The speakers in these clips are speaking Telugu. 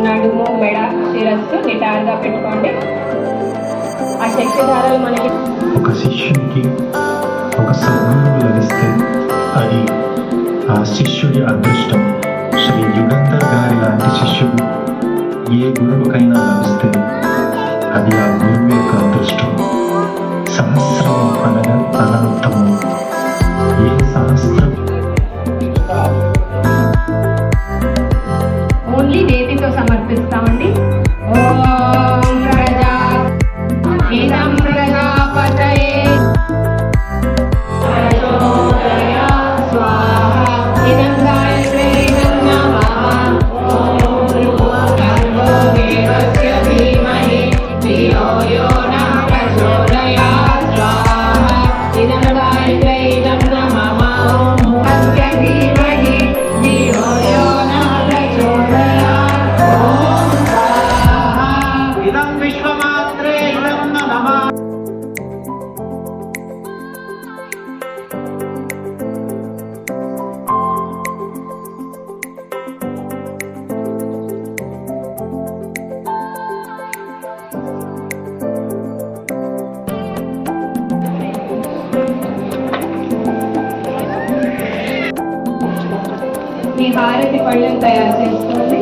నడుము, మెడ, శిరస్సు నిటారుగా పెట్టుకోండి. ఆ శక్తిధారలు మనకి ఒక శిష్యునికి ఒక సద్గురువు లభిస్తే అది ఆ శిష్యుడి అదృష్టం. శ్రీ యుగంధర్ గారి లాంటి శిష్యుడు ఏ గురువుకైనా లభిస్తే అది ఆ గురువు యొక్క అదృష్టం. సహస్రం అనగా అనంతము. ఏ సహస్రం ఓన్లీ నేతితో సమర్పిస్తామండి. ఓం ప్రజా ఇదం ప్రజాపతయే ప్రచోదయాత్ స్వాహా. ఇదం గాయత్రీ ఇదం నమః. ఓం భర్గో దేవస్య ధీమహి ధియో యో నః ప్రచోదయాత్ స్వాహా. ఇదం గాయత్రీ ఇదం నమః. ఓం తస్య ధీమహి ధియో యో నః ప్రచోదయాత్. ఓం స్వాహా. ఇదం విశ్వమాత్రే ఇదం నమః. ఈ హారతి పళ్ళెం తయారు చేసుకోండి.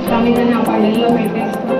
ప్రమిదని ఆ పళ్ళెల్లో పెట్టేసుకోండి.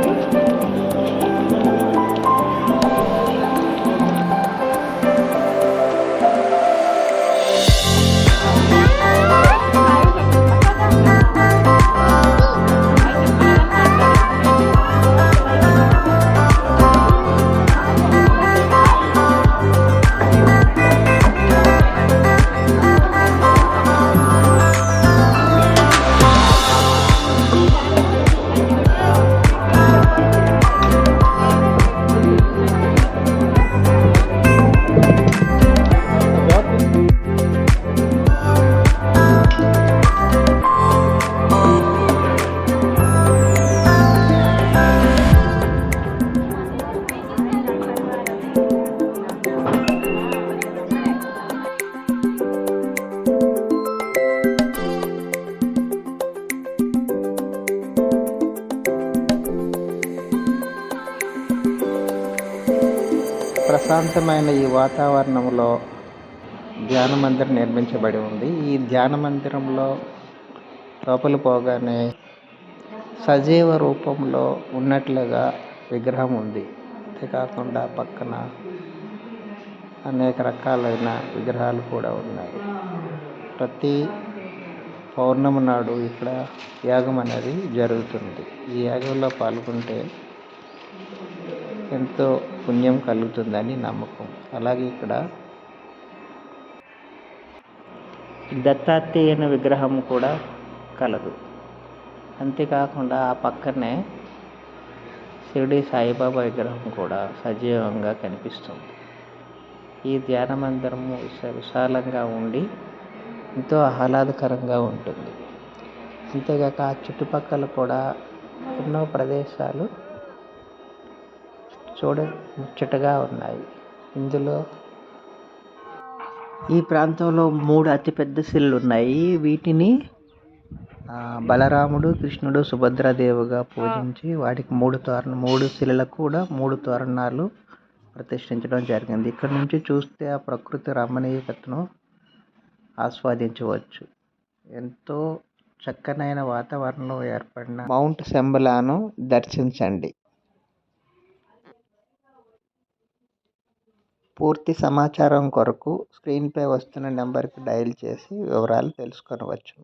ప్రశాంతమైన ఈ వాతావరణంలో ధ్యాన మందిరం నిర్మించబడి ఉంది. ఈ ధ్యాన మందిరంలో లోపల పోగానే సజీవ రూపంలో ఉన్నట్లుగా విగ్రహం ఉంది. అంతేకాకుండా పక్కన అనేక రకాలైన విగ్రహాలు కూడా ఉన్నాయి. ప్రతి పౌర్ణమి నాడు ఇక్కడ యాగం అనేది జరుగుతుంది. ఈ యాగంలో పాల్గొంటే ఎంతో పుణ్యం కలుగుతుందని నమ్మకం. అలాగే ఇక్కడ దత్తాత్రేయుని విగ్రహం కూడా కలదు. అంతేకాకుండా ఆ పక్కనే షిరిడి సాయిబాబా విగ్రహం కూడా సజీవంగా కనిపిస్తుంది. ఈ ధ్యాన మందిరము విశాలంగా ఉండి ఎంతో ఆహ్లాదకరంగా ఉంటుంది. అంతేగాక ఆ చుట్టుపక్కల కూడా ఎన్నో ప్రదేశాలు ముచ్చటగా ఉన్నాయి. ఇందులో ఈ ప్రాంతంలో 3 అతిపెద్ద శిలలు ఉన్నాయి. వీటిని బలరాముడు, కృష్ణుడు, సుభద్రాదేవిగా పూజించి వాటికి 3 శిలలకు కూడా 3 తోరణాలు ప్రతిష్ఠించడం జరిగింది. ఇక్కడ నుంచి చూస్తే ఆ ప్రకృతి రమణీయతను ఆస్వాదించవచ్చు. ఎంతో చక్కనైన వాతావరణంలో ఏర్పడిన మౌంట్ శంబలాను దర్శించండి. పూర్తి సమాచారం కొరకు స్క్రీన్పై వస్తున్న నెంబర్కి డయల్ చేసి వివరాలు తెలుసుకొనవచ్చు.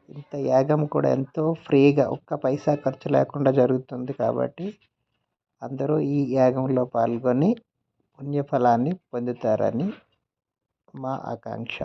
ఇంత యాగం కూడా ఎంతో ఫ్రీగా, ఒక్క పైసా ఖర్చు లేకుండా జరుగుతుంది. కాబట్టి అందరూ ఈ యాగంలో పాల్గొని పుణ్యఫలాన్ని పొందుతారని మా ఆకాంక్ష.